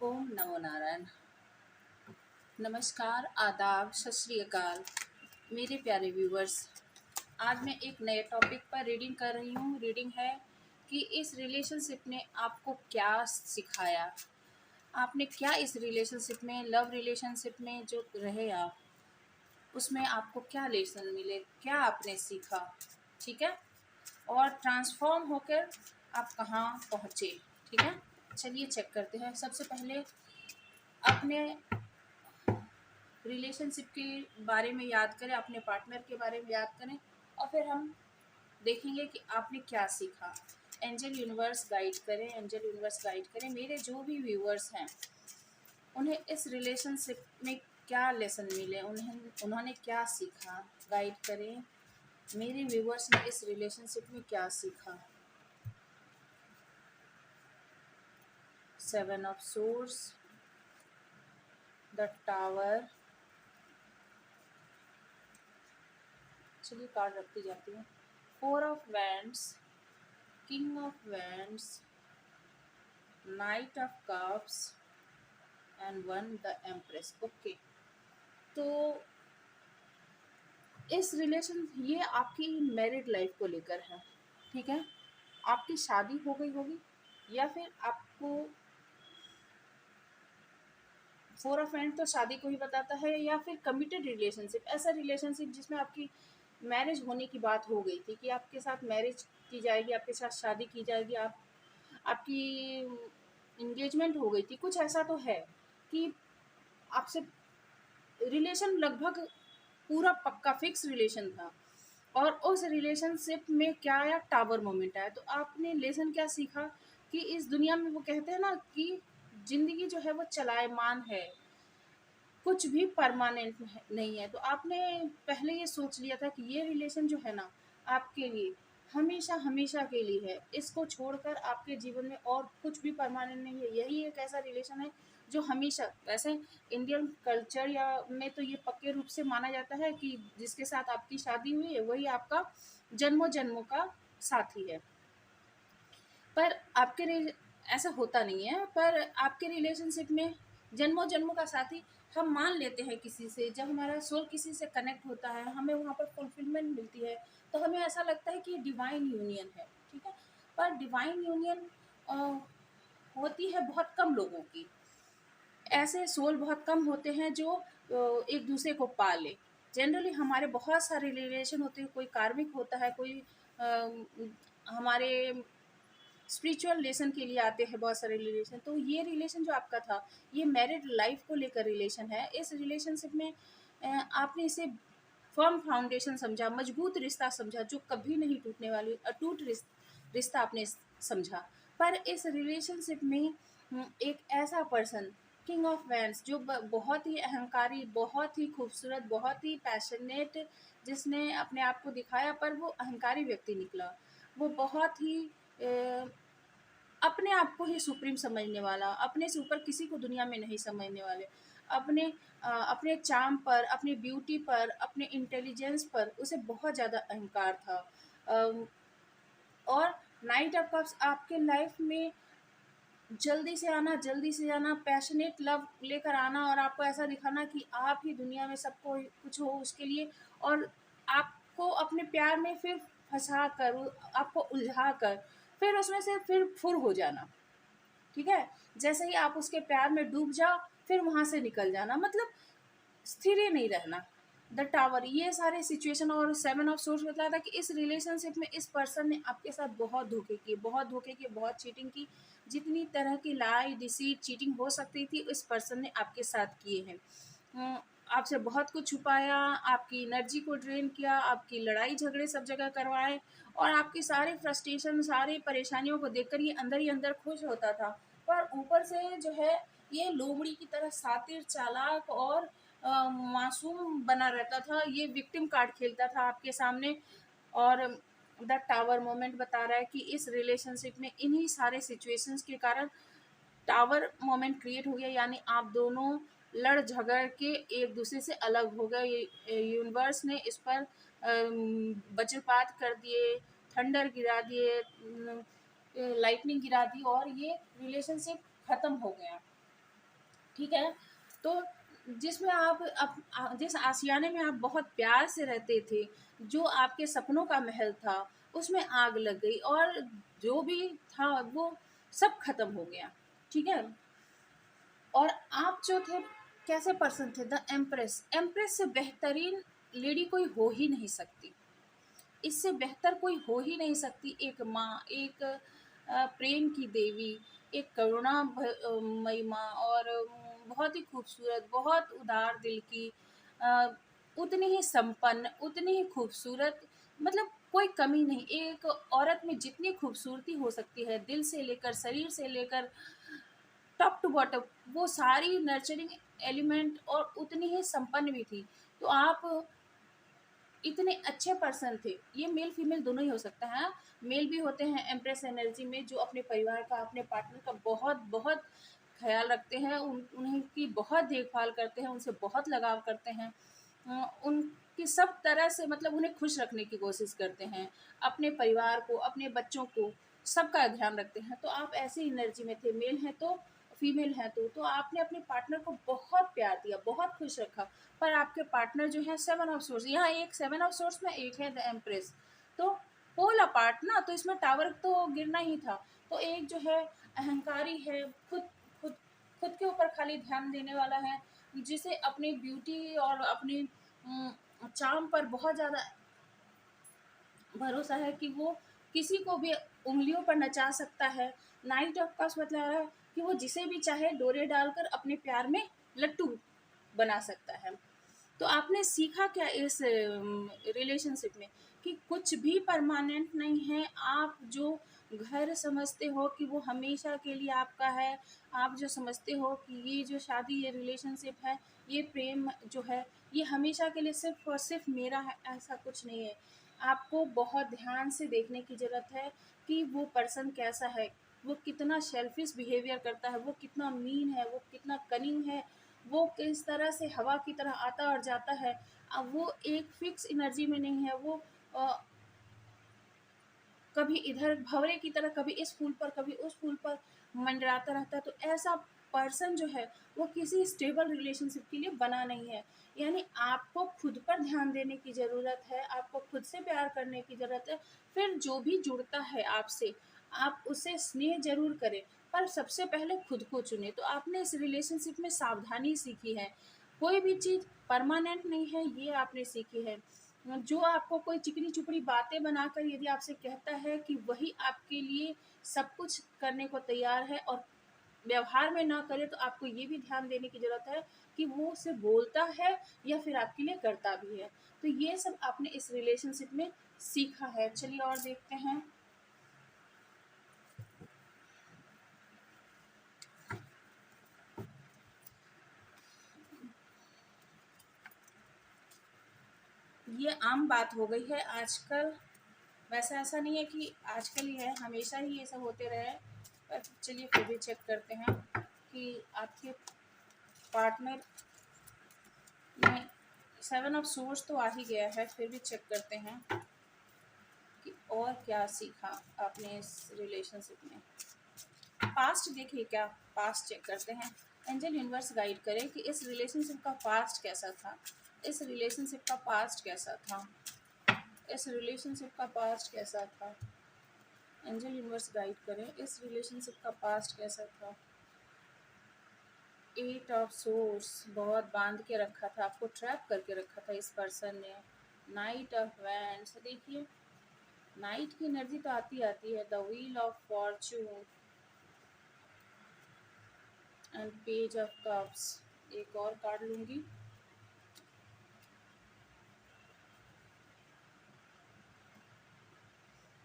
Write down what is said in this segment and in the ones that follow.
ओम नमो नारायण। नमस्कार, आदाब, सत श्री अकाल मेरे प्यारे व्यूवर्स। आज मैं एक नए टॉपिक पर रीडिंग कर रही हूँ। रीडिंग है कि इस रिलेशनशिप ने आपको क्या सिखाया। आपने क्या इस रिलेशनशिप में, लव रिलेशनशिप में जो रहे आप, उसमें आपको क्या लेसन मिले, क्या आपने सीखा। ठीक है, और ट्रांसफॉर्म होकर आप कहाँ पहुँचे। ठीक है, चलिए चेक करते हैं। सबसे पहले अपने रिलेशनशिप के बारे में याद करें, अपने पार्टनर के बारे में याद करें, और फिर हम देखेंगे कि आपने क्या सीखा। एंजल यूनिवर्स गाइड करें, एंजल यूनिवर्स गाइड करें। मेरे जो भी व्यूअर्स हैं उन्हें इस रिलेशनशिप में क्या लेसन मिले, उन्होंने क्या सीखा। गाइड करें, मेरे व्यूअर्स ने इस रिलेशनशिप में क्या सीखा। 7 ऑफ सोर्स, द टावर। चलिए कार्ड रखती जाती हूँ। 4 of wands, king of wands, night of cups and 1 the empress. Okay, तो इस रिलेशन, ये आपकी मैरिड लाइफ को लेकर है। ठीक है, आपकी शादी हो गई होगी, या फिर आपको 4 ऑफ वैंड तो शादी को ही बताता है, या फिर कमिटेड रिलेशनशिप, ऐसा रिलेशनशिप जिसमें आपकी मैरिज होने की बात हो गई थी कि आपके साथ मैरिज की जाएगी, आपके साथ शादी की जाएगी, आपकी इंगेजमेंट हो गई थी। कुछ ऐसा तो है कि आपसे रिलेशन लगभग पूरा पक्का फिक्स रिलेशन था, और उस रिलेशनशिप में क्या आया, टावर मोमेंट आया। तो आपने लेसन क्या सीखा कि इस दुनिया में, वो कहते हैं ना कि जिंदगी जो है वो चलायमान है, कुछ भी परमानेंट नहीं है। तो आपने पहले ये सोच लिया था कि ये रिलेशन जो है ना, आपके लिए हमेशा हमेशा के लिए है। इसको छोड़कर आपके जीवन में और कुछ भी परमानेंट नहीं है। यही एक ऐसा रिलेशन है जो हमेशा, वैसे इंडियन कल्चर या में तो ये पक्के रूप से माना जाता है कि जिसके साथ आपकी शादी हुई है वही आपका जन्मों जन्मों का साथी है। पर ऐसा होता नहीं है। पर आपके रिलेशनशिप में जन्मों जन्मों का साथी हम मान लेते हैं किसी से। जब हमारा सोल किसी से कनेक्ट होता है, हमें वहाँ पर फुलफिलमेंट मिलती है, तो हमें ऐसा लगता है कि डिवाइन यूनियन है। ठीक है, पर डिवाइन यूनियन होती है बहुत कम लोगों की। ऐसे सोल बहुत कम होते हैं जो एक दूसरे को पाले। जनरली हमारे बहुत सारे रिलेशन होते हैं, कोई कार्मिक होता है, कोई हमारे स्पिरिचुअल रिलेशन के लिए आते हैं बहुत सारे रिलेशन। तो ये रिलेशन जो आपका था, ये मैरिड लाइफ को लेकर रिलेशन है। इस रिलेशनशिप में आपने इसे फर्म फाउंडेशन समझा, मजबूत रिश्ता समझा, जो कभी नहीं टूटने वाली अटूट रिश्ता आपने समझा। पर इस रिलेशनशिप में एक ऐसा पर्सन, किंग ऑफ वैंड्स, जो बहुत ही अहंकारी, बहुत ही खूबसूरत, बहुत ही पैशनेट, जिसने अपने आप को दिखाया, पर वो अहंकारी व्यक्ति निकला। वो बहुत ही अपने आप को ही सुप्रीम समझने वाला, अपने से ऊपर किसी को दुनिया में नहीं समझने वाले, अपने चार्म पर, अपनी ब्यूटी पर, अपने इंटेलिजेंस पर उसे बहुत ज़्यादा अहंकार था। अम, और नाइट ऑफ कप्स आपके लाइफ में जल्दी से आना, जल्दी से जाना, पैशनेट लव लेकर आना, और आपको ऐसा दिखाना कि आप ही दुनिया में सबको कुछ हो उसके लिए, और आपको अपने प्यार में फिर फंसा कर, आपको उलझा कर, फिर उसमें से फिर फुर हो जाना। ठीक है, जैसे ही आप उसके प्यार में डूब जाओ, फिर वहाँ से निकल जाना, मतलब स्थिर ही नहीं रहना। द टावर, ये सारे सिचुएशन। और 7 ऑफ सोर्स बताया था कि इस रिलेशनशिप में इस पर्सन ने आपके साथ बहुत धोखे किए, बहुत धोखे किए, बहुत चीटिंग की। जितनी तरह की लाई, डिसीट, चीटिंग हो सकती थी, इस पर्सन ने आपके साथ किए हैं। आपसे बहुत कुछ छुपाया, आपकी एनर्जी को ड्रेन किया, आपकी लड़ाई झगड़े सब जगह करवाए, और आपकी सारी फ्रस्ट्रेशन, सारी परेशानियों को देखकर ये अंदर ही अंदर खुश होता था। पर ऊपर से जो है, ये लोमड़ी की तरह सातिर, चालाक और मासूम बना रहता था। ये विक्टिम कार्ड खेलता था आपके सामने। और द टावर मोमेंट बता रहा है कि इस रिलेशनशिप में इन्हीं सारे सिचुएशंस के कारण टावर मोमेंट क्रिएट हो गया, यानी आप दोनों लड़ झगड़ के एक दूसरे से अलग हो गए। यूनिवर्स ने इस पर वज्रपात कर दिए, थंडर गिरा दिए, लाइटनिंग गिरा दी, और ये रिलेशनशिप खत्म हो गया। ठीक है। तो जिसमें जिस आशियाने में आप बहुत प्यार से रहते थे, जो आपके सपनों का महल था, उसमें आग लग गई और जो भी था वो सब खत्म हो गया। ठीक है। और आप जो थे, कैसे पर्सन थे, द एम्प्रेस। एम्प्रेस से बेहतरीन लेडी कोई हो ही नहीं सकती, इससे बेहतर कोई हो ही नहीं सकती। एक माँ, एक प्रेम की देवी, एक मई माँ, और बहुत ही खूबसूरत, बहुत उदार दिल की, अ, उतनी ही संपन्न, उतनी ही खूबसूरत, मतलब कोई कमी नहीं। एक औरत में जितनी खूबसूरती हो सकती है, दिल से लेकर, शरीर से लेकर, टॉप टू बॉटम, वो सारी नर्चरिंग एलिमेंट और उतनी ही संपन्न भी थी। तो आप इतने अच्छे पर्सन थे। ये मेल फीमेल दोनों ही हो सकता है। मेल भी होते हैं एम्प्रेस एनर्जी में, जो अपने परिवार का, अपने पार्टनर का बहुत बहुत ख्याल रखते हैं, उनकी बहुत देखभाल करते हैं, उनसे बहुत लगाव करते हैं, उनकी सब तरह से, मतलब उन्हें खुश रखने की कोशिश करते हैं, अपने परिवार को, अपने बच्चों को, सबका ध्यान रखते हैं। तो आप ऐसी एनर्जी में थे। मेल हैं तो, फीमेल हैं तो आपने अपने पार्टनर को बहुत प्यार दिया, बहुत खुश रखा। पर आपके पार्टनर जो है सेवन ऑफ सोर्स, यहाँ एक सेवन ऑफ सोर्स में एक है द एम्प्रेस, तो पोल अपार्ट ना, तो इसमें टावर तो गिरना ही था। तो एक जो है अहंकारी है, खुद खुद खुद के ऊपर खाली ध्यान देने वाला है, जिसे अपनी ब्यूटी और अपनी चार्म पर बहुत ज़्यादा भरोसा है कि वो किसी को भी उंगलियों पर नचा सकता है। नाइट ऑफ कप्स मतलब है कि वो जिसे भी चाहे डोरे डालकर अपने प्यार में लट्टू बना सकता है। तो आपने सीखा क्या इस रिलेशनशिप में, कि कुछ भी परमानेंट नहीं है। आप जो घर समझते हो कि वो हमेशा के लिए आपका है, आप जो समझते हो कि ये जो शादी, ये रिलेशनशिप है, ये प्रेम जो है, ये हमेशा के लिए सिर्फ और सिर्फ मेरा है, ऐसा कुछ नहीं है। आपको बहुत ध्यान से देखने की ज़रूरत है कि वो पर्सन कैसा है, वो कितना शेल्फिश बिहेवियर करता है, वो कितना मीन है, वो कितना कनिंग है, वो किस तरह से हवा की तरह आता और जाता है। अब वो एक फिक्स एनर्जी में नहीं है, वो अ, कभी इधर भंवरे की तरह, कभी इस फूल पर, कभी उस फूल पर मंडराता रहता है। तो ऐसा पर्सन जो है वो किसी स्टेबल रिलेशनशिप के लिए बना नहीं है। यानी आपको खुद पर ध्यान देने की ज़रूरत है, आपको खुद से प्यार करने की ज़रूरत है। फिर जो भी जुड़ता है आपसे, आप उससे स्नेह ज़रूर करें, पर सबसे पहले खुद को चुने। तो आपने इस रिलेशनशिप में सावधानी सीखी है। कोई भी चीज़ परमानेंट नहीं है, ये आपने सीखी है। जो आपको कोई चिकनी-चुपड़ी बातें बनाकर यदि आपसे कहता है कि वही आपके लिए सब कुछ करने को तैयार है, और व्यवहार में ना करे, तो आपको ये भी ध्यान देने की ज़रूरत है कि वो सिर्फ़ बोलता है या फिर आपके लिए करता भी है। तो ये सब आपने इस रिलेशनशिप में सीखा है। चलिए और देखते हैं। ये आम बात हो गई है आजकल। वैसे ऐसा नहीं है कि आजकल ही है, हमेशा ही ये सब होते रहे। पर चलिए फिर भी चेक करते हैं कि आपके पार्टनर में सेवन ऑफ सोर्स तो आ ही गया है, फिर भी चेक करते हैं कि और क्या सीखा आपने इस रिलेशनशिप में। पास्ट देखिए, क्या पास्ट चेक करते हैं। एंजल यूनिवर्स गाइड करें कि इस रिलेशनशिप का पास्ट कैसा था, इस रिलेशनशिप का पास्ट कैसा था, इस रिलेशनशिप का पास्ट कैसा था। एंजल यूनिवर्स गाइड करें इस रिलेशनशिप का पास्ट कैसा था। एट ऑफ सोर्स, बहुत बांध के रखा था, आपको ट्रैप करके रखा था इस पर्सन ने। नाइट ऑफ वैंड्स, देखिए नाइट की एनर्जी तो आती आती है। The wheel of Fortune and page of cups. एक और कार्ड लूंगी।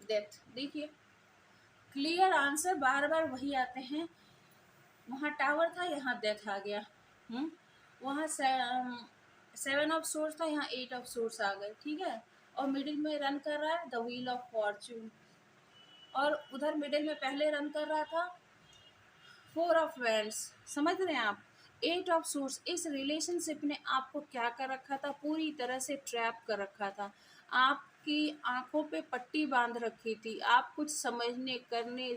डेथ, देखिए क्लियर आंसर बार बार वही आते हैं। वहाँ टावर था, यहाँ डेथ आ गया। वहाँ सेवन ऑफ सोर्स था, यहाँ एट ऑफ सोर्स आ गए। ठीक है। और मिडिल में रन कर रहा है द व्हील ऑफ फॉर्चून, और उधर मिडिल में पहले रन कर रहा था फोर ऑफ वैंड्स। समझ रहे हैं आप। एट ऑफ सोर्स, इस रिलेशनशिप ने आपको क्या कर रखा था, पूरी तरह से ट्रैप कर रखा था। आपकी आंखों पे पट्टी बांध रखी थी, आप कुछ समझने करने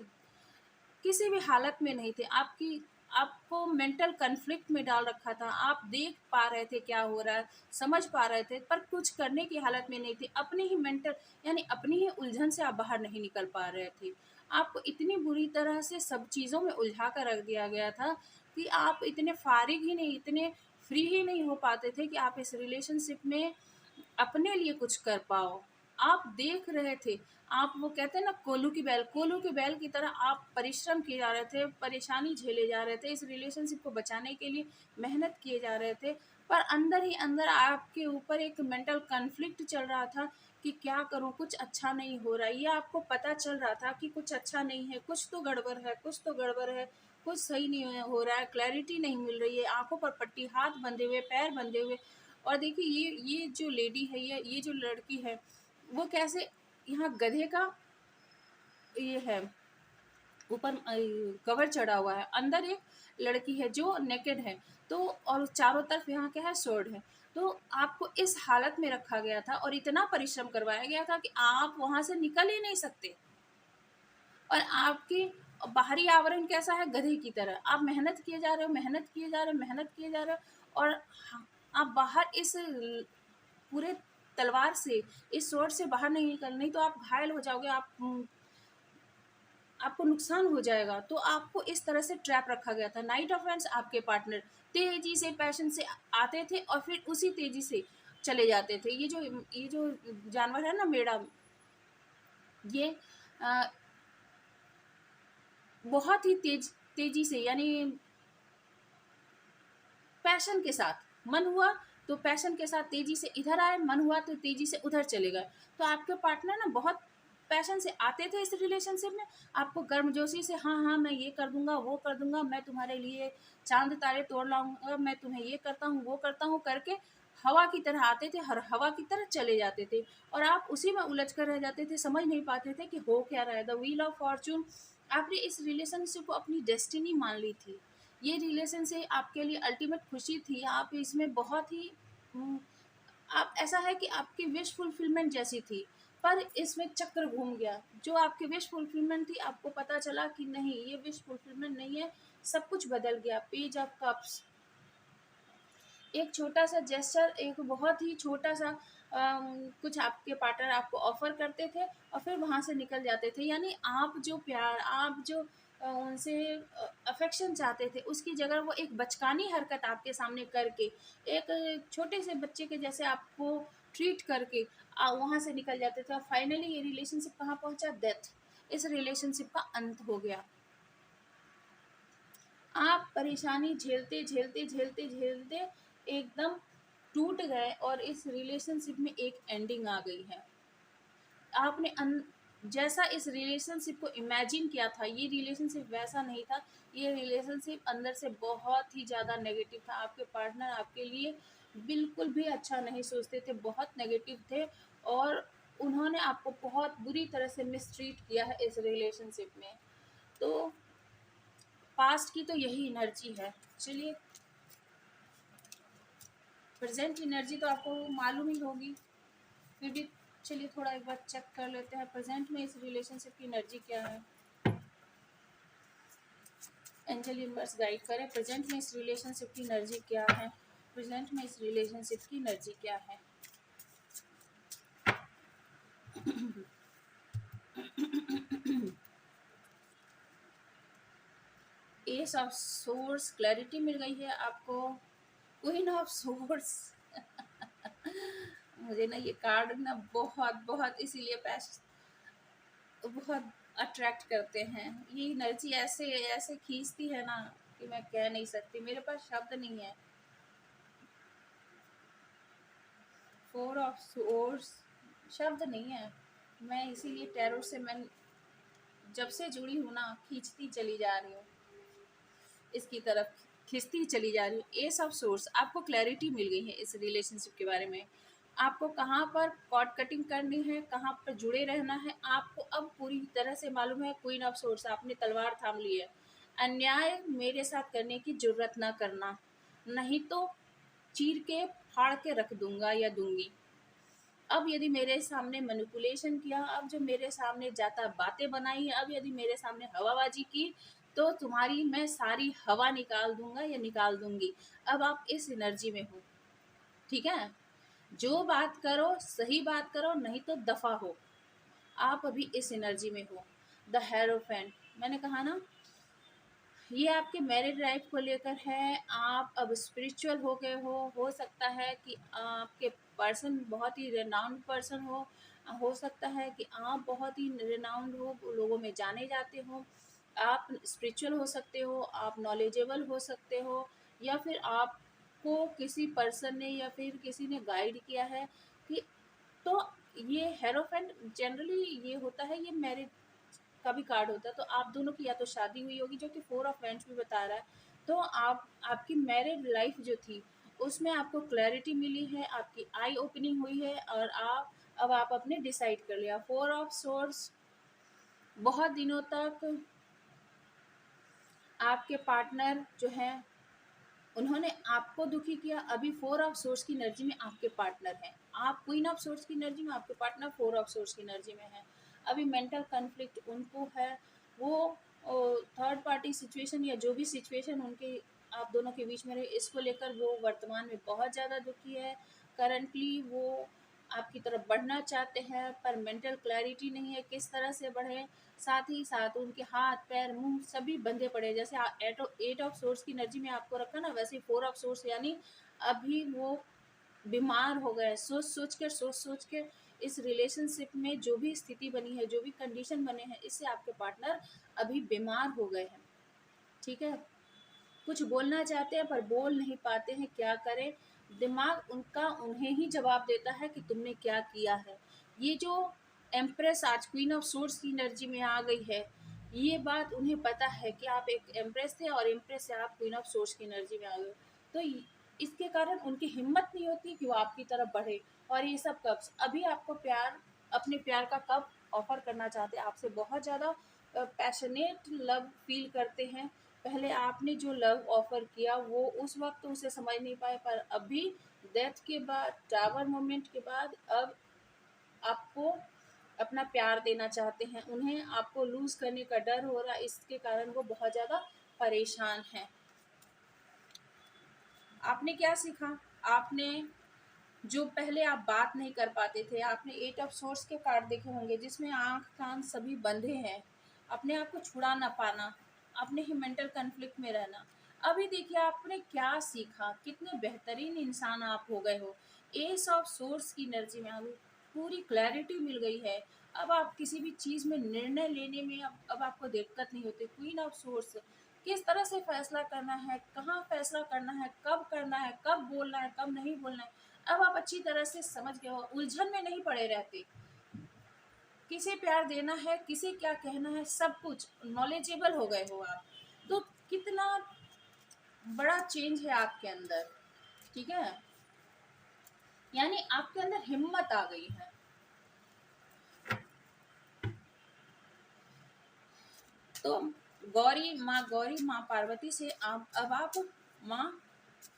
किसी भी हालत में नहीं थे। आपकी आपको मेंटल कन्फ्लिक्ट में डाल रखा था। आप देख पा रहे थे क्या हो रहा है, समझ पा रहे थे, पर कुछ करने की हालत में नहीं थे। अपनी ही मेंटल यानी अपनी ही उलझन से आप बाहर नहीं निकल पा रहे थे। आपको इतनी बुरी तरह से सब चीज़ों में उलझा कर रख दिया गया था कि आप इतने फारिग ही नहीं, इतने फ्री ही नहीं हो पाते थे कि आप इस रिलेशनशिप में अपने लिए कुछ कर पाओ। आप देख रहे थे, आप वो कहते हैं ना कोल्हू की बैल की तरह आप परिश्रम किए जा रहे थे, परेशानी झेले जा रहे थे, इस रिलेशनशिप को बचाने के लिए मेहनत किए जा रहे थे, पर अंदर ही अंदर आपके ऊपर एक मेंटल कॉन्फ्लिक्ट चल रहा था कि क्या करूँ, कुछ अच्छा नहीं हो रहा है। ये आपको पता चल रहा था कि कुछ अच्छा नहीं है, कुछ तो गड़बड़ है, कुछ तो गड़बड़ है, कुछ सही नहीं हो रहा है, क्लैरिटी नहीं मिल रही है, आँखों पर पट्टी, हाथ बंधे हुए, पैर बंधे हुए। और देखिए ये जो लेडी है, ये जो लड़की है, वो कैसे यहाँ गधे का ये है, ऊपर कवर चढ़ा हुआ है, अंदर एक लड़की है जो नेकेड है, तो और चारों तरफ यहाँ क्या है, स्वॉर्ड है। तो आपको इस हालत में रखा गया था और इतना परिश्रम करवाया गया था कि आप वहां से निकल ही नहीं सकते। और आपकी बाहरी आवरण कैसा है, गधे की तरह आप मेहनत किए जा रहे हो, मेहनत किए जा रहे हो, मेहनत किए जा रहे हो, और आप बाहर इस पूरे तलवार से, इस स्वॉर्ड से बाहर नहीं निकल, नहीं तो आप घायल हो जाओगे, आपको नुकसान हो जाएगा। तो आपको इस तरह से ट्रैप रखा गया था। नाइट ऑफेंस आपके पार्टनर तेजी से पैशन से आते थे और फिर उसी तेजी से चले जाते थे। ये जो जानवर है ना, मेढ़ा, ये आ, बहुत ही तेजी से, यानी पैशन के साथ, मन हुआ तो पैशन के साथ तेजी से इधर आए, मन हुआ तो तेजी से उधर चले गए। तो आपके पार्टनर ना बहुत पैशन से आते थे इस रिलेशनशिप में, आपको गर्मजोशी से हाँ हाँ मैं ये कर दूंगा, वो कर दूंगा, मैं तुम्हारे लिए चांद तारे तोड़ लाऊंगा, मैं तुम्हें ये करता हूँ, वो करता हूँ करके हवा की तरह आते थे, हर हवा की तरह चले जाते थे, और आप उसी में उलझ कर रह जाते थे, समझ नहीं पाते थे कि हो क्या रहा है। द व्हील ऑफ फॉर्चून, आपने इस रिलेशनशिप को अपनी डेस्टिनी मान ली थी। ये रिलेशन से आपके लिए अल्टीमेट खुशी थी, आप इसमें बहुत ही आप ऐसा है कि आपकी विश फुलफिलमेंट जैसी थी, पर इसमें चक्र घूम गया। जो आपकी विश फुलफिलमेंट थी, आपको पता चला कि नहीं, ये विश फुलफिलमेंट नहीं है, सब कुछ बदल गया। पेज ऑफ कप्स, एक छोटा सा जेस्चर, एक बहुत ही छोटा सा कुछ आपके पार्टनर आपको ऑफर करते थे और फिर वहाँ से निकल जाते थे। यानी आप जो प्यार, आप जो उनसे अफेक्शन चाहते थे, उसकी जगह वो एक बचकानी हरकत आपके सामने करके, एक छोटे से बच्चे के जैसे आपको ट्रीट करके वहाँ से निकल जाते थे। और फाइनली ये रिलेशनशिप कहाँ पहुँचा, डेथ। इस रिलेशनशिप का अंत हो गया। आप परेशानी झेलते झेलते झेलते झेलते एकदम टूट गए और इस रिलेशनशिप में एक एंडिंग आ गई है। आपने जैसा इस रिलेशनशिप को इमेजिन किया था, ये रिलेशनशिप वैसा नहीं था। ये रिलेशनशिप अंदर से बहुत ही ज़्यादा नेगेटिव था। आपके पार्टनर आपके लिए बिल्कुल भी अच्छा नहीं सोचते थे, बहुत नेगेटिव थे, और उन्होंने आपको बहुत बुरी तरह से मिसट्रीट किया है इस रिलेशनशिप में। तो पास्ट की तो यही एनर्जी है। चलिए, प्रेजेंट एनर्जी तो आपको मालूम ही होगी, फिर भी चलिए थोड़ा एक बार चेक कर लेते हैं प्रेजेंट में इस रिलेशनशिप की एनर्जी क्या है। एंजल यूनिवर्स गाइड करें, प्रेजेंट में इस रिलेशनशिप की एनर्जी क्या है, प्रेजेंट में इस रिलेशनशिप की एनर्जी क्या है। एस ऑफ सोर्स, क्लैरिटी मिल गई है आपको। क्वीन ऑफ सोर्स, मुझे ना ये कार्ड ना बहुत बहुत इसीलिए बहुत अट्रैक्ट करते हैं। ये एनर्जी ऐसे ऐसे खींचती है ना कि मैं कह नहीं सकती, मेरे पास शब्द नहीं है। फोर ऑफ सोर्स, शब्द नहीं है। मैं इसीलिए टैरो से मैं जब से जुड़ी हूँ ना, खींचती चली जा रही हूँ, इसकी तरफ खिंचती चली जा रही हूँ। एस ऑफ सोर्स, आपको क्लैरिटी मिल गई है इस रिलेशनशिप के बारे में। आपको कहाँ पर कॉर्ड कटिंग करनी है, कहाँ पर जुड़े रहना है, आपको अब पूरी तरह से मालूम है। क्वीन ऑफ सोर्स, आपने तलवार थाम ली है। अन्याय मेरे साथ करने की जरूरत ना करना, नहीं तो चीर के फाड़ के रख दूंगा या दूंगी। अब यदि मेरे सामने मैनिपुलेशन किया, अब जो मेरे सामने जाता बातें बनाई, अब यदि मेरे सामने हवाबाजी की, तो तुम्हारी मैं सारी हवा निकाल दूंगा या निकाल दूंगी। अब आप इस एनर्जी में हो, ठीक है। जो बात करो सही बात करो, नहीं तो दफा हो। आप अभी इस एनर्जी में हो। द हेरोफेंट, मैंने कहा ना, ये आपके मैरिड लाइफ को लेकर है। आप अब स्पिरिचुअल हो गए हो सकता है कि आपके पर्सन बहुत ही रेनाउंड पर्सन हो सकता है कि आप बहुत ही रेनाउंड हो, लोगों में जाने जाते हो। आप स्पिरिचुअल हो सकते हो, आप नॉलेजेबल हो सकते हो, या फिर आपको किसी पर्सन ने या फिर किसी ने गाइड किया है कि, तो ये हेरोफेंट जनरली ये होता है, ये मैरिज का भी कार्ड होता है। तो आप दोनों की या तो शादी हुई होगी, जो कि फोर ऑफ वेंट्स भी बता रहा है। तो आपकी मैरिड लाइफ जो थी उसमें आपको क्लैरिटी मिली है, आपकी आई ओपनिंग हुई है, और अब आप अपने डिसाइड कर लिया। फोर ऑफ सोर्स, बहुत दिनों तक आपके पार्टनर जो है उन्होंने आपको दुखी किया। अभी फोर ऑफ सोर्स की एनर्जी में आपके पार्टनर हैं, आप क्वीन ऑफ सोर्स की एनर्जी में, आपके पार्टनर फोर ऑफ सोर्स की एनर्जी में है। अभी मेंटल कन्फ्लिक्ट उनको है, वो थर्ड पार्टी सिचुएशन या जो भी सिचुएशन उनके आप दोनों के बीच में रही, इसको लेकर वो वर्तमान में बहुत ज़्यादा दुखी है। करंटली वो आपकी तरफ बढ़ना चाहते हैं, पर मेंटल क्लैरिटी नहीं है किस तरह से बढ़े। साथ ही साथ उनके हाथ पैर मुंह सभी बंधे पड़े, जैसे एट ऑफ सोर्स की एनर्जी में आपको रखा ना, वैसे फोर ऑफ सोर्स यानी अभी वो बीमार हो गए। सोच सोच के इस रिलेशनशिप में जो भी स्थिति बनी है, जो भी कंडीशन बने हैं, इससे आपके पार्टनर अभी बीमार हो गए हैं, ठीक है। कुछ बोलना चाहते हैं पर बोल नहीं पाते हैं, क्या करें। दिमाग उनका उन्हें ही जवाब देता है कि तुमने क्या किया है। ये जो एम्प्रेस आज क्वीन ऑफ सोर्स की एनर्जी में आ गई है, ये बात उन्हें पता है कि आप एक एम्प्रेस थे और एम्प्रेस से आप क्वीन ऑफ सोर्स की एनर्जी में आ गए। तो इसके कारण उनकी हिम्मत नहीं होती कि वो आपकी तरफ बढ़े। और ये सब कब अभी आपको प्यार, अपने प्यार का कब ऑफर करना चाहते हैं, आपसे बहुत ज़्यादा पैशनेट लव फील करते हैं। पहले आपने जो लव ऑफर किया वो उस वक्त उसे समझ नहीं पाए, पर अभी डेथ के बाद, टावर मोमेंट के बाद, अब आपको अपना प्यार देना चाहते हैं। उन्हें आपको लूज करने का डर हो रहा है, इसके कारण वो बहुत ज़्यादा परेशान हैं। आपने क्या सीखा? आपने जो पहले आप बात नहीं कर पाते थे, आपने एट ऑफ सोर्स के कार्ड देखे होंगे जिसमें आंख कान सभी बंधे हैं, अपने आप को छुड़ा ना पाना, अपने ही मेंटल कन्फ्लिक्ट में रहना। अभी देखिए आपने क्या सीखा, कितने बेहतरीन इंसान आप हो गए हो। एस ऑफ सोर्स की एनर्जी में अभी पूरी क्लैरिटी मिल गई है। अब आप किसी भी चीज़ में निर्णय लेने में अब आपको दिक्कत नहीं होती। क्वीन ऑफ सोर्स, किस तरह से फैसला करना है, कहाँ फैसला करना है, कब बोलना है, कब नहीं बोलना है, अब आप अच्छी तरह से समझ गए हो, उलझन में नहीं पड़े रहते। किसे प्यार देना है, किसे क्या कहना है, सब कुछ नॉलेजेबल हो गए हो आप। तो कितना बड़ा चेंज है आपके अंदर, ठीक है। यानी आपके अंदर हिम्मत आ गई है। तो गौरी माँ पार्वती से आप अब आप माँ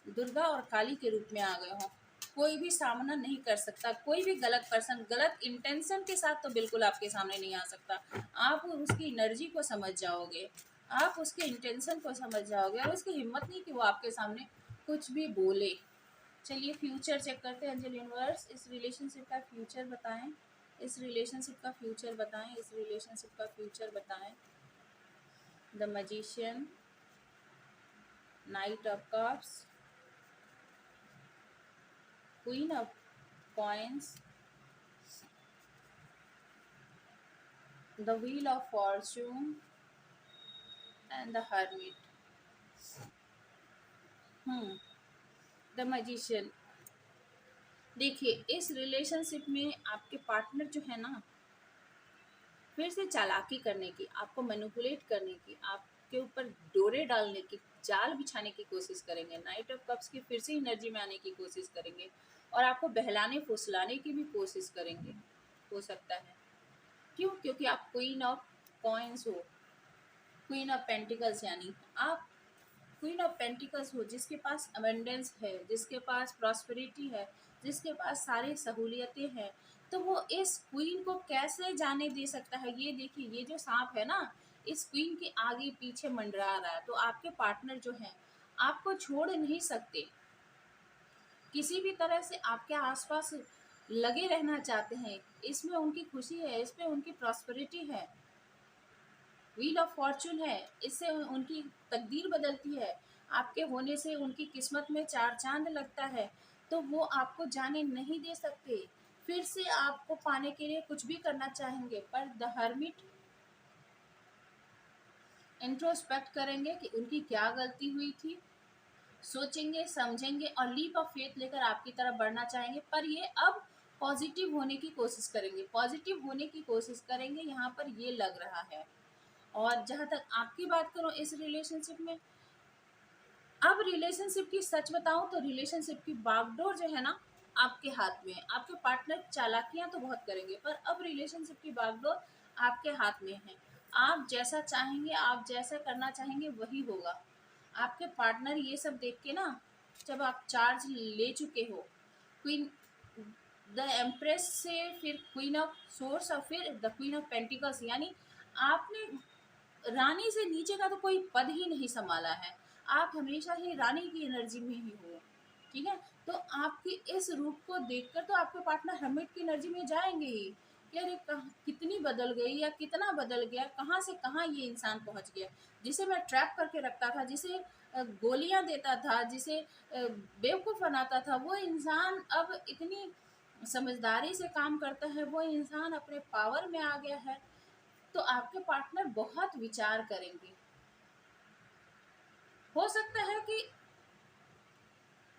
दुर्गा और काली के रूप में आ गए हो। कोई भी सामना नहीं कर सकता, कोई भी गलत पर्सन गलत इंटेंशन के साथ तो बिल्कुल आपके सामने नहीं आ सकता। आप उसकी एनर्जी को समझ जाओगे, आप उसके इंटेंशन को समझ जाओगे, और उसकी हिम्मत नहीं कि वो आपके सामने कुछ भी बोले। चलिए फ्यूचर चेक करते हैं। एंजल यूनिवर्स, इस रिलेशनशिप का फ्यूचर बताएं, इस रिलेशनशिप का फ्यूचर बताएं, इस रिलेशनशिप का फ्यूचर बताएं। The magician, night of cups, queen of coins, the wheel of fortune and the hermit. The magician, देखिए इस रिलेशनशिप में आपके पार्टनर जो है ना, फिर से चालाकी करने की, आपको मैनिपुलेट करने की, आपके ऊपर डोरे डालने की, जाल बिछाने की कोशिश करेंगे। नाइट ऑफ कप्स की फिर से एनर्जी में आने की कोशिश करेंगे, और आपको बहलाने फुसलाने की भी कोशिश करेंगे, हो सकता है। क्यों? क्योंकि आप क्वीन ऑफ कॉइन्स हो, क्वीन ऑफ पेंटिकल्स, यानी आप क्वीन ऑफ पेंटिकल्स हो, जिसके पास अबंडेंस है, जिसके पास प्रॉस्पेरिटी है, जिसके पास सारी सहूलियतें हैं। तो वो इस क्वीन को कैसे जाने दे सकता है? ये देखिए, ये जो सांप है ना, इस क्वीन के आगे पीछे मंडरा रहा है, तो आपके पार्टनर जो है आपको छोड़ नहीं सकते, किसी भी तरह से आपके आसपास लगे रहना चाहते हैं। इसमें उनकी खुशी है, इसमें उनकी प्रॉस्पेरिटी है, व्हील ऑफ फॉर्चून है, इससे उनकी तकदीर बदलती है, आपके होने से उनकी किस्मत में चार चांद लगता है। तो वो आपको जाने नहीं दे सकते, फिर से आपको पाने के लिए कुछ भी करना चाहेंगे, पर द हर्मिट इंट्रोस्पेक्ट करेंगे कि उनकी क्या गलती हुई थी, सोचेंगे समझेंगे और लीप ऑफ फेथ लेकर आपकी तरफ बढ़ना चाहेंगे। पर ये अब पॉजिटिव होने की कोशिश करेंगे, पॉजिटिव होने की कोशिश करेंगे, यहाँ पर ये लग रहा है। और जहाँ तक आपकी बात करूँ इस रिलेशनशिप में, अब रिलेशनशिप की सच बताऊं तो रिलेशनशिप की बागडोर जो है ना आपके हाथ में है। आपके पार्टनर चालाकियां तो बहुत करेंगे, पर अब रिलेशनशिप की बागडोर आपके हाथ में है। आप जैसा चाहेंगे, आप जैसा करना चाहेंगे वही होगा। आपके पार्टनर ये सब देख के ना, जब आप चार्ज ले चुके हो, क्वीन द एम्प्रेस से फिर क्वीन ऑफ सोर्स और फिर द क्वीन ऑफ पेंटिकल्स, यानी आपने रानी से नीचे का तो कोई पद ही नहीं संभाला है, आप हमेशा ही रानी की एनर्जी में ही हो। ठीक है, तो आपकी इस रूप को देखकर तो आपके पार्टनर हर्मिट की एनर्जी में जाएंगे ही कि अरे कितनी बदल गई या कितना बदल गया, कहाँ से कहाँ ये इंसान पहुंच गया, जिसे मैं ट्रैप करके रखता था, जिसे गोलियां देता था, जिसे बेवकूफ़ बनाता था, वो इंसान अब इतनी समझदारी से काम करता है, वो इंसान अपने पावर में आ गया है। तो आपके पार्टनर बहुत विचार करेंगे। हो सकता है कि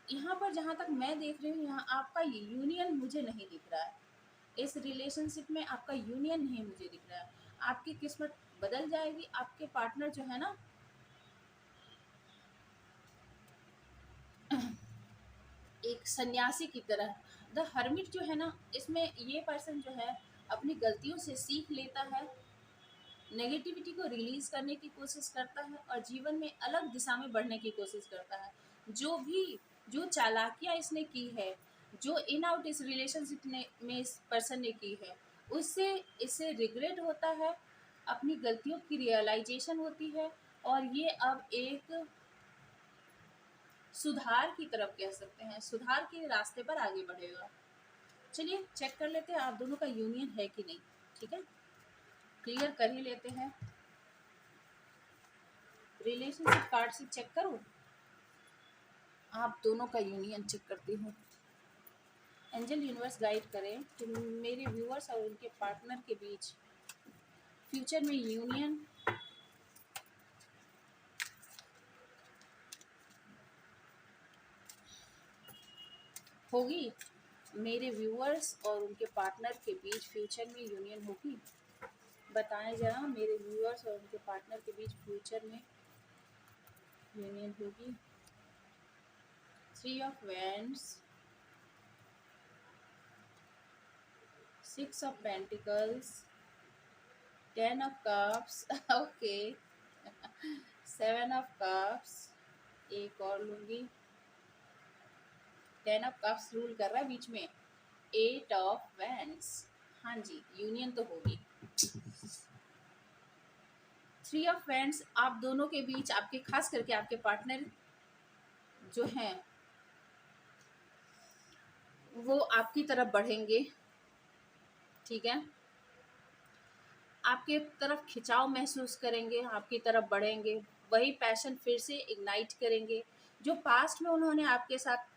यहाँ पर जहाँ तक मैं देख रही हूँ, यहाँ आपका यूनियन मुझे नहीं दिख रहा है, इस रिलेशनशिप में आपका यूनियन नहीं मुझे दिख रहा है। आपकी किस्मत बदल जाएगी। आपके पार्टनर जो है ना एक सन्यासी की तरह, द हर्मिट जो है ना, इसमें ये पर्सन जो है अपनी गलतियों से सीख लेता है, नेगेटिविटी को रिलीज करने की कोशिश करता है और जीवन में अलग दिशा में बढ़ने की कोशिश करता है। जो चालाकियां इसने की है, जो इन आउट इस रिलेशनशिप ने में इस पर्सन ने की है, उससे इसे रिग्रेट होता है, अपनी गलतियों की रियलाइजेशन होती है, और ये अब एक सुधार की तरफ कह सकते हैं, सुधार के रास्ते पर आगे बढ़ेगा। चलिए चेक कर लेते हैं आप दोनों का यूनियन है कि नहीं। ठीक है, क्लियर कर ही लेते हैं। रिलेशनशिप कार्ड से चेक करूं, आप दोनों का यूनियन चेक करती हूँ। एंजल यूनिवर्स गाइड करें कि मेरे व्यूअर्स और उनके पार्टनर के बीच फ्यूचर में यूनियन होगी, मेरे व्यूअर्स और उनके पार्टनर के बीच फ्यूचर में यूनियन होगी। बताएं जरा, मेरे व्यूअर्स और उनके पार्टनर के बीच फ्यूचर में यूनियन होगी। 3 of wands, 6 of pentacles, 10 of cups okay, 7 of cups, एक और लूंगी, 10 ऑफ कप्स रूल कर रहा है बीच में, 8 ऑफ वैंड्स। हाँ जी, यूनियन तो होगी। 3 ऑफ वैंड्स, आप दोनों के बीच, आपके खास करके आपके पार्टनर जो हैं वो आपकी तरफ बढ़ेंगे। ठीक है, आपके तरफ खिंचाव महसूस करेंगे, आपकी तरफ बढ़ेंगे, वही पैशन फिर से इग्नाइट करेंगे जो पास्ट में उन्होंने आपके साथ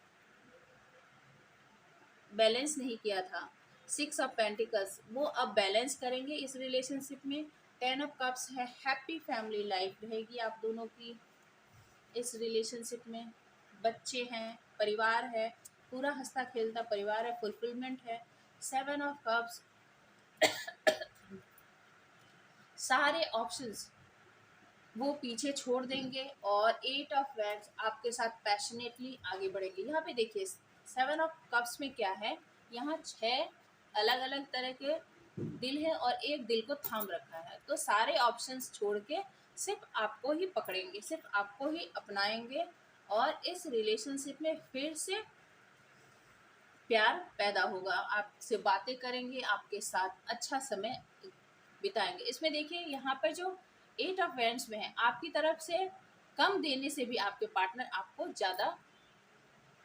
बैलेंस नहीं किया था। 6 ऑफ पेंटिकल्स, वो अब बैलेंस करेंगे इस रिलेशनशिप में। 10 ऑफ कप्स है, हैप्पी फैमिली लाइफ रहेगी आप दोनों की इस रिलेशनशिप में। बच्चे हैं, परिवार है, पूरा हंसता खेलता परिवार है, फुलफिलमेंट है। 7 ऑफ कप्स, सारे ऑप्शंस वो पीछे छोड़ देंगे, और 8 ऑफ वैंड्स आपके साथ पैशनेटली आगे बढ़ेंगे। यहाँ पे देखिए 7 ऑफ कप्स में क्या है, यहाँ 6 अलग अलग तरह के दिल है और एक दिल को थाम रखा है। तो सारे ऑप्शंस छोड़ के सिर्फ आपको ही पकड़ेंगे, सिर्फ आपको ही अपनाएंगे, और इस रिलेशनशिप में फिर से प्यार पैदा होगा, आपसे बातें करेंगे, आपके साथ अच्छा समय बिताएंगे। इसमें देखिए यहाँ पर जो 8 ऑफ वैंड्स में है, आपकी तरफ से कम देने से भी आपके पार्टनर आपको ज़्यादा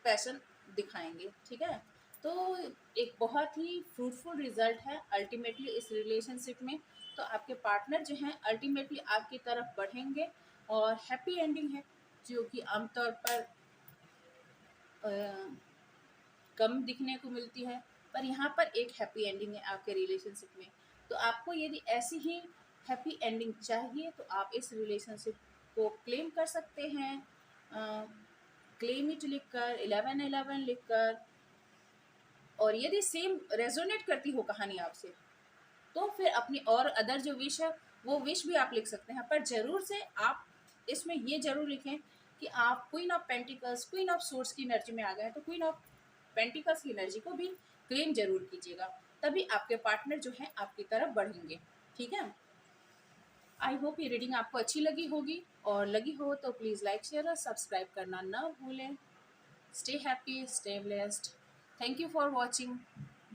पैशन दिखाएंगे, ठीक है। तो एक बहुत ही फ्रूटफुल रिजल्ट है अल्टीमेटली इस रिलेशनशिप में। तो आपके पार्टनर जो हैं अल्टीमेटली आपकी तरफ बढ़ेंगे और हैप्पी एंडिंग है, जो कि आमतौर पर अ, कम दिखने को मिलती है, पर यहाँ पर एक हैप्पी एंडिंग है आपके रिलेशनशिप में। तो आपको यदि ऐसी ही हैप्पी एंडिंग चाहिए तो आप इस रिलेशनशिप को क्लेम कर सकते हैं, क्लेम इट लिखकर 1111 लिखकर। और यदि सेम रेजोनेट करती हो कहानी आपसे तो फिर अपनी और अदर जो विश है वो विश भी आप लिख सकते हैं, पर जरूर से आप इसमें ये जरूर लिखें कि आप queen of pentacles, queen of source की एनर्जी में आ गए हैं, तो क्वीन ऑफ पेंटिकल्स की एनर्जी को भी क्लेम जरूर कीजिएगा, तभी आपके पार्टनर जो है आपकी तरफ बढ़ेंगे, ठीक है। आई होप ये रीडिंग आपको अच्छी लगी होगी, और लगी हो तो प्लीज़ लाइक शेयर और सब्सक्राइब करना ना भूलें। Stay happy, stay blessed. Thank you for watching.